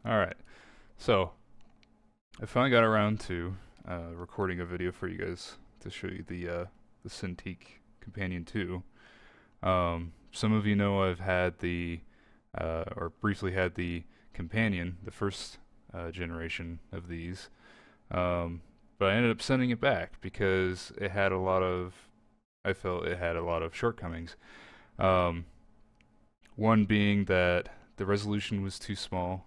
Alright, so I finally got around to recording a video for you guys to show you the Cintiq Companion 2. Some of you know I've had or briefly had the Companion, the first generation of these, but I ended up sending it back because I felt it had a lot of shortcomings. Um, One being that the resolution was too small.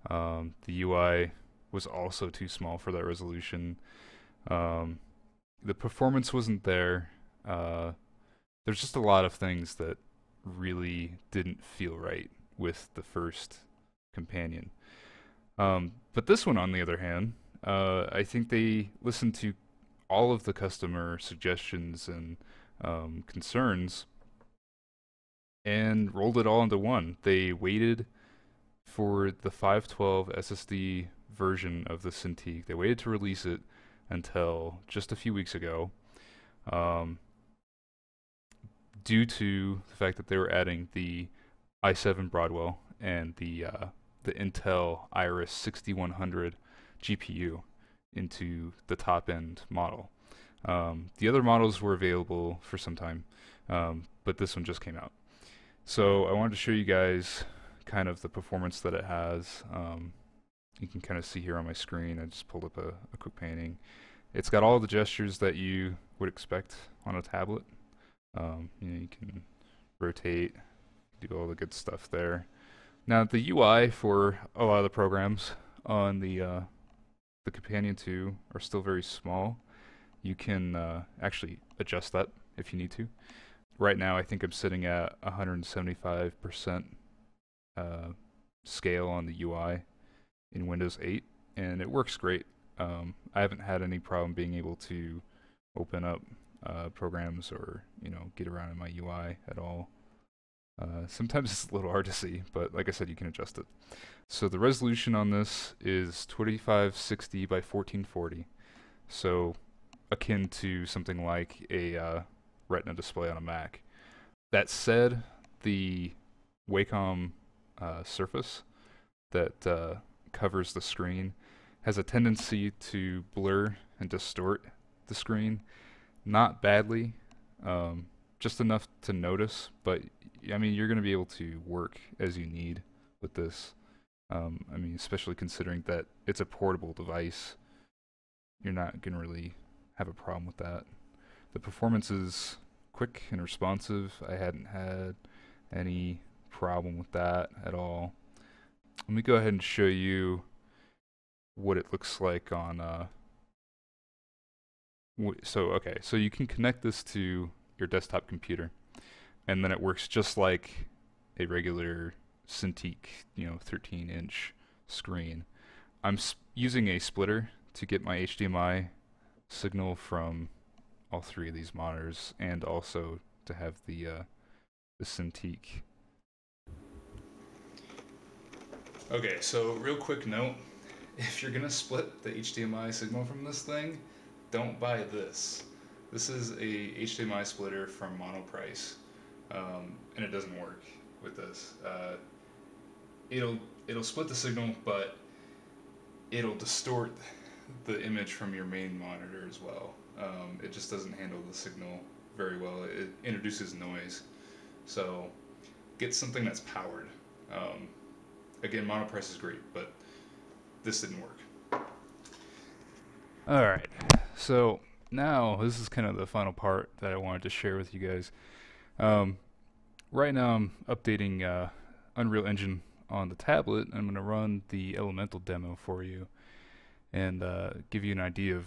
The UI was also too small for that resolution. Um, the performance wasn't there. There's just a lot of things that really didn't feel right with the first companion. But this one, on the other hand, I think they listened to all of the customer suggestions and concerns and rolled it all into one. They waited for the 512 SSD version of the Cintiq. They waited to release it until just a few weeks ago, due to the fact that they were adding the i7 Broadwell and the Intel Iris 6100 GPU into the top end model. The other models were available for some time, but this one just came out. So I wanted to show you guys kind of the performance that it has. You can kind of see here on my screen, I just pulled up a quick painting. It's got all the gestures that you would expect on a tablet. You can rotate, do all the good stuff there. Now the UI for a lot of the programs on the Companion 2 are still very small. You can actually adjust that if you need to. Right now I think I'm sitting at 175% scale on the UI in Windows 8, and it works great. I haven't had any problem being able to open up programs or get around in my UI at all. Sometimes it's a little hard to see, but like I said, you can adjust it. So the resolution on this is 2560 by 1440, so akin to something like a Retina display on a Mac. That said, the Wacom surface that covers the screen has a tendency to blur and distort the screen. Not badly, just enough to notice, but I mean, you're going to be able to work as you need with this. I mean, especially considering that it's a portable device, you're not going to really have a problem with that. The performance is quick and responsive. I hadn't had any problem with that at all. Let me go ahead and show you what it looks like on so you can connect this to your desktop computer, and then it works just like a regular Cintiq 13-inch screen. I'm using a splitter to get my HDMI signal from all three of these monitors, and also to have the Cintiq. Okay, so real quick note, if you're gonna split the HDMI signal from this thing, don't buy this. This is a HDMI splitter from Monoprice, and it doesn't work with this. It'll split the signal, but it'll distort the image from your main monitor as well. It just doesn't handle the signal very well. It introduces noise. So get something that's powered. Again, Monoprice is great, but this didn't work. Alright, so now this is kind of the final part that I wanted to share with you guys. Right now I'm updating Unreal Engine on the tablet. I'm going to run the Elemental demo for you and give you an idea of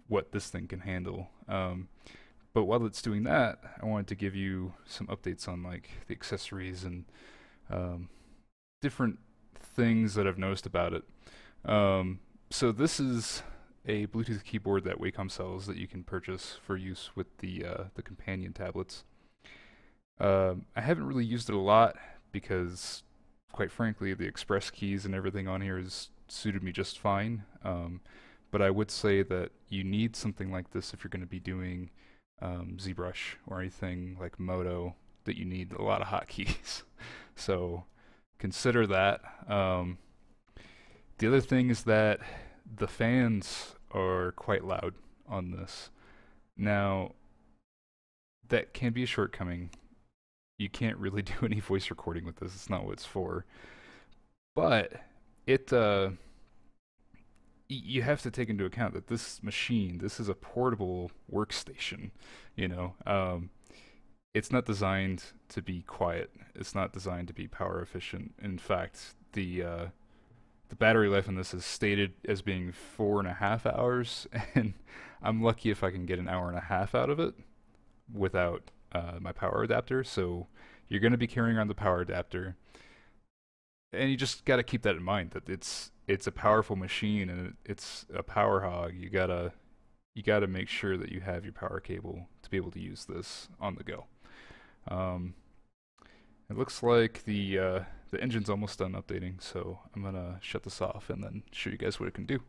what this thing can handle. But while it's doing that, I wanted to give you some updates on like the accessories and different things that I've noticed about it. So this is a Bluetooth keyboard that Wacom sells that you can purchase for use with the companion tablets. I haven't really used it a lot because, quite frankly, the express keys and everything on here has suited me just fine. But I would say that you need something like this if you're going to be doing ZBrush or anything like Moto, that you need a lot of hotkeys. So consider that. The other thing is that the fans are quite loud on this. Now, that can be a shortcoming. You can't really do any voice recording with this. It's not what it's for. But it you have to take into account that this machine, this is a portable workstation, you know. It's not designed to be quiet. It's not designed to be power efficient. In fact, the battery life on this is stated as being 4.5 hours, and I'm lucky if I can get an hour and a half out of it without my power adapter. So you're going to be carrying around the power adapter, and you just got to keep that in mind that it's a powerful machine and it's a power hog. You gotta make sure that you have your power cable to be able to use this on the go. Um, it looks like the engine's almost done updating, so I'm gonna shut this off and then show you guys what it can do.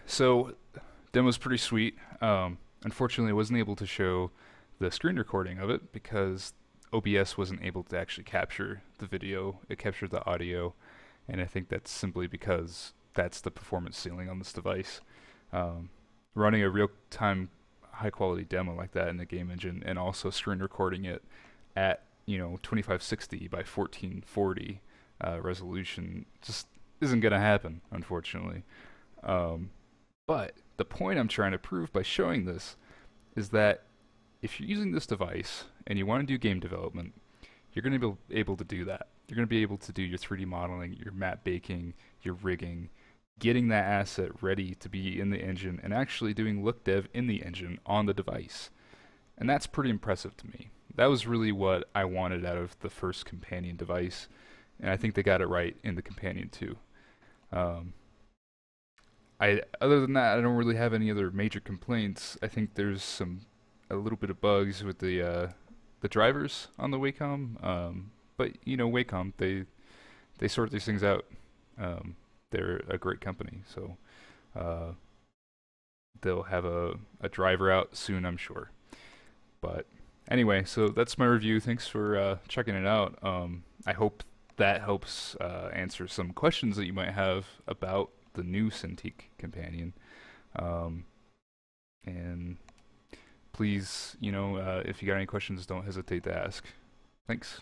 So, demo's pretty sweet. Unfortunately, I wasn't able to show the screen recording of it because OBS wasn't able to actually capture the video. It captured the audio, and I think that's simply because that's the performance ceiling on this device. Running a real-time, high-quality demo like that in the game engine, and also screen recording it at 2560 by 1440 resolution just isn't gonna happen, unfortunately. But the point I'm trying to prove by showing this is that if you're using this device and you want to do game development, you're going to be able to do that. You're going to be able to do your 3D modeling, your map baking, your rigging, getting that asset ready to be in the engine, and actually doing look dev in the engine on the device. And that's pretty impressive to me. That was really what I wanted out of the first companion device, and I think they got it right in the companion too. Other than that, I don't really have any other major complaints. I think there's a little bit of bugs with the drivers on the Wacom, but you know, Wacom, they sort these things out. They're a great company, so uh, they'll have a driver out soon, I'm sure. But anyway, so that's my review. Thanks for checking it out. I hope that helps answer some questions that you might have about the new Cintiq companion. Um, and please, you know, if you got any questions, don't hesitate to ask. Thanks.